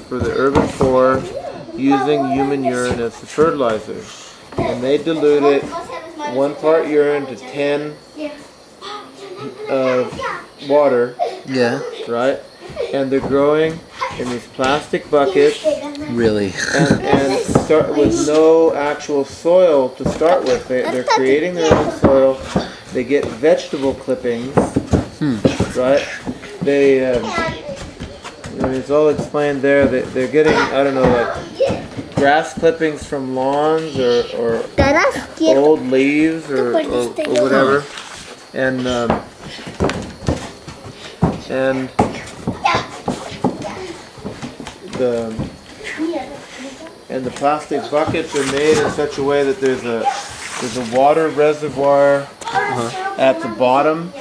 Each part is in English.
for the urban poor using human urine as the fertilizer. And they dilute it 1 part urine to 10 of water. Yeah. Right? And they're growing in these plastic buckets. Really? and start with no actual soil to start with. They're creating their own soil. They get vegetable clippings. Right? They, it's all explained there. They're getting, I don't know, like grass clippings from lawns or old leaves or whatever. And the plastic buckets are made in such a way that there's a water reservoir at the bottom,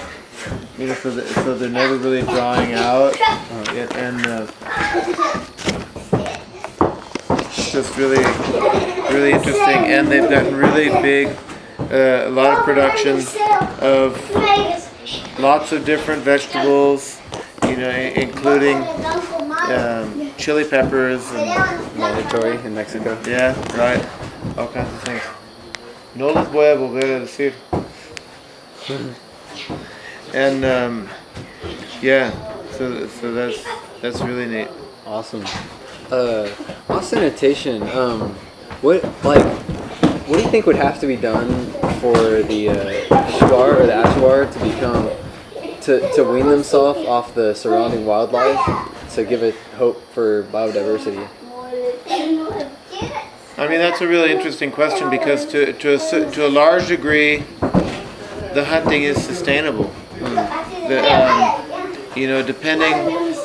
so they're never really drying out, and it's just really interesting. And they've gotten really big, a lot of production of lots of different vegetables, including chili peppers and mandatory in Mexico. Yeah, right. All kinds of things. No les voy a volver a decir. And yeah, so that's really neat. Awesome. On sanitation, what do you think would have to be done for the shuar or the shuar to become to wean themselves off the surrounding wildlife to give it hope for biodiversity? I mean, that's a really interesting question, because to a large degree, the hunting is sustainable.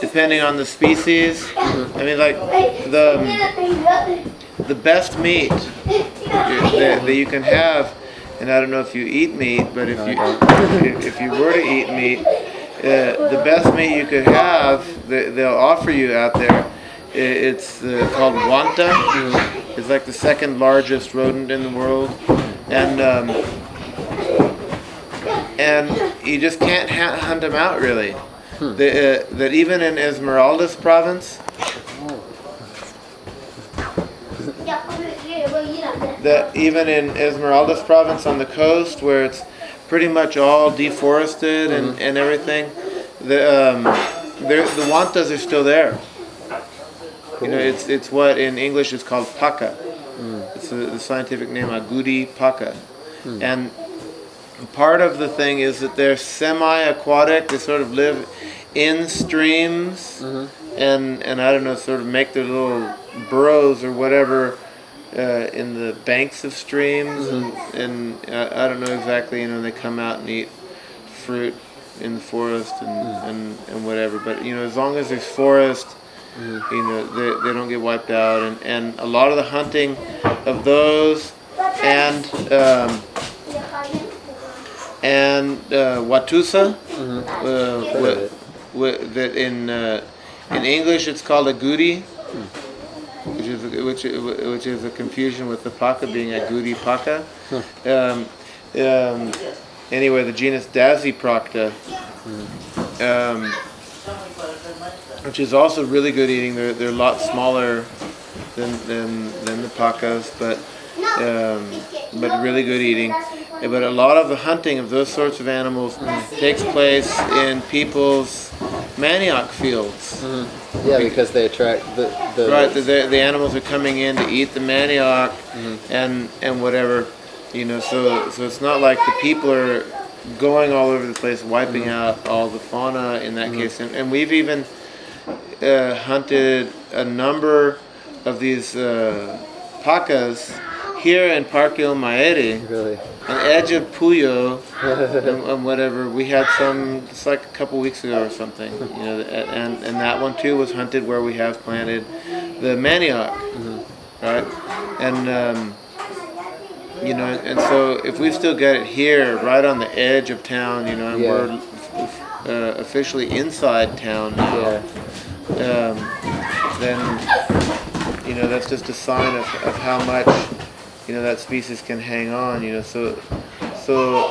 Depending on the species. I mean, like the best meat that you can have, and I don't know if you eat meat, but if you were to eat meat, the best meat you could have, they'll offer you out there, it's called wanta. It's like the second largest rodent in the world, and you just can't hunt them out really. That even in Esmeraldas province, on the coast, where it's pretty much all deforested and everything, the wantas are still there. Cool. It's what in English is called paca. It's the scientific name, agouti paca. And part of the thing is that they're semi-aquatic. They sort of live in streams, and I don't know, sort of make their little burrows or whatever in the banks of streams, and I don't know exactly. They come out and eat fruit in the forest and whatever. But as long as there's forest, they don't get wiped out, and a lot of the hunting of those and watusa, that in English it's called agouti, which is a confusion with the paca being agouti paca. Anyway, the genus Dasyprocta, which is also really good eating. They're a lot smaller than the pacas, but really good eating. But a lot of the hunting of those sorts of animals takes place in people's manioc fields. Yeah, because they attract the right. The animals are coming in to eat the manioc and whatever, So it's not like the people are going all over the place wiping out all the fauna in that case. And we've even hunted a number of these pacas here in Parque El Maere, really? On the edge of Puyo and whatever. We had some, it's like a couple weeks ago or something, and that one too was hunted where we have planted the manioc, right? And and so if we still get it here, right on the edge of town, and we're officially inside town now, then that's just a sign of how much that species can hang on. So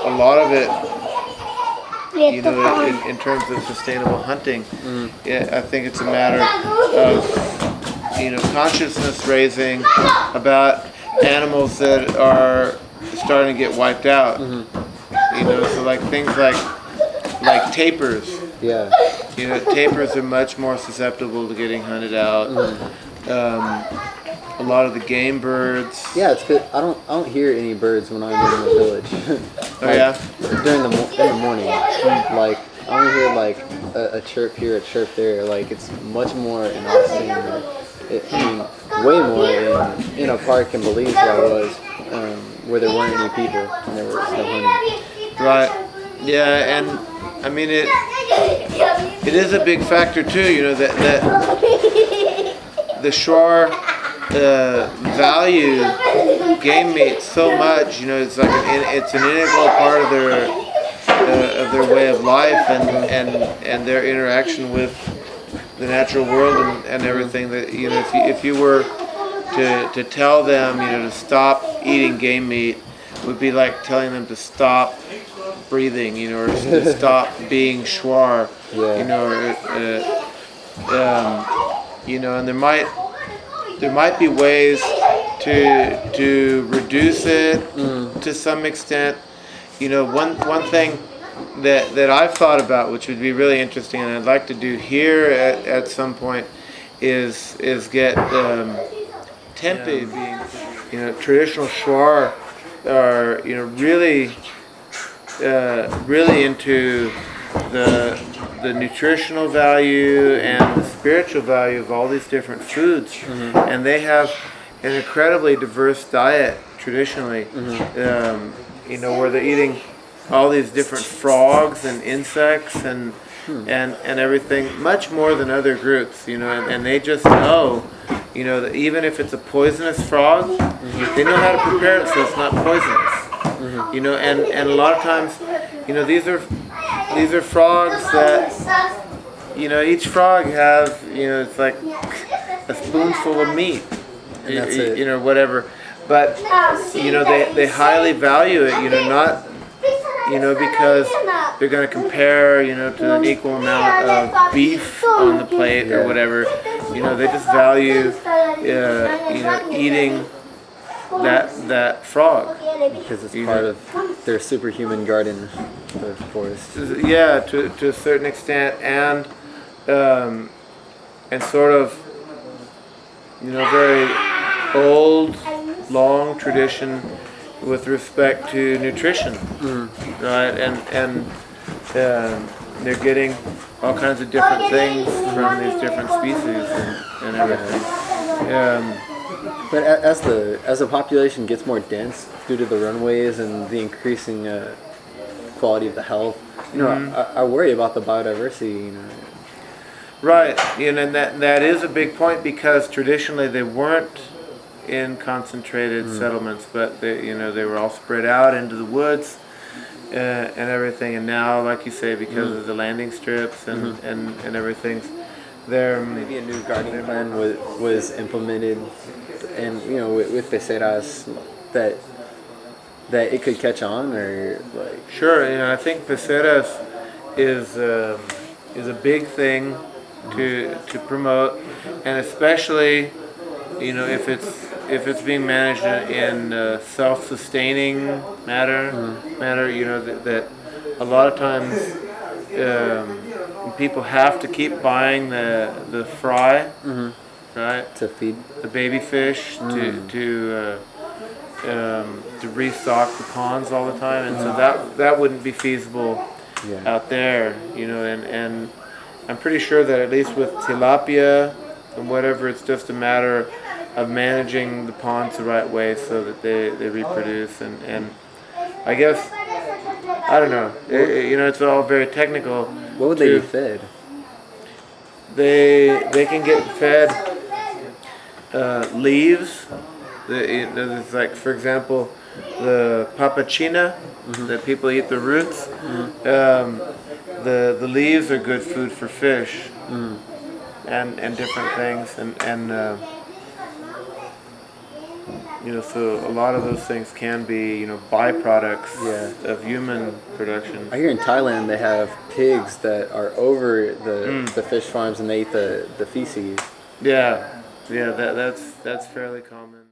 a lot of it, in terms of sustainable hunting, I think it's a matter of consciousness raising about animals that are starting to get wiped out. You know, so like things like tapirs. Yeah. You know, tapirs are much more susceptible to getting hunted out. A lot of the game birds. Yeah, it's good. I don't hear any birds when I'm in the village. Oh yeah. During in the morning, like I only hear like a chirp here, a chirp there. Like it's much more in Austin. I mean, way more in a park in Belize than I was, where there weren't any people and there was no hunting. Right. Yeah, and I mean it is a big factor too. You know that the shuar value game meat so much. You know, it's like it's an integral part of their way of life and their interaction with the natural world and everything. That, you know, if you were to tell them, you know, to stop eating game meat, would be like telling them to stop breathing, you know, or to stop being shuar, you know, you know, and there might be ways to reduce it to some extent. You know, one thing that I've thought about, which would be really interesting, and I'd like to do here at some point, is get tempeh being, you know, traditional shuar are, you know, really into the nutritional value and the spiritual value of all these different foods, and they have an incredibly diverse diet traditionally. You know, where they're eating all these different frogs and insects and everything, much more than other groups. You know, and they just know, you know, that even if it's a poisonous frog, they know how to prepare it so it's not poisonous. You know, and a lot of times, you know, these are frogs that, you know, each frog has, you know, it's like a spoonful of meat, and that's it. You know, whatever. But, you know, they highly value it, you know, not, you know, because they're going to compare, you know, to an equal amount of beef on the plate or whatever. You know, they just value, you know, eating that frog. Because it's part of their superhuman garden of forest. Yeah, to a certain extent, and sort of, you know, very old, long tradition with respect to nutrition, right? And they're getting all kinds of different things from these different species and everything. But as the population gets more dense due to the runways and the increasing quality of the health, you know, I worry about the biodiversity. You know. Right, you know, and that is a big point, because traditionally they weren't in concentrated settlements, but they were all spread out into the woods and everything. And now, like you say, because of the landing strips and everything, there maybe a new gardening plan was implemented, and you know, with peceras, that it could catch on, or like. Sure, you know, I think peceras is a big thing to promote, and especially, you know, if it's being managed in self-sustaining manner, you know, that a lot of times people have to keep buying the fry, right, to feed the baby fish to restock the ponds all the time, and so that wouldn't be feasible out there, you know, and I'm pretty sure that at least with tilapia and whatever, it's just a matter of managing the ponds the right way so that they reproduce, and I guess, I don't know, you know, it's all very technical. What would they be fed? They can get fed leaves. It's like, for example, the papachina, that people eat the roots. The leaves are good food for fish and different things, and you know, so a lot of those things can be, you know, byproducts of human production. I hear in Thailand they have pigs that are over the fish farms, and they eat the feces. Yeah, Yeah, that's fairly common.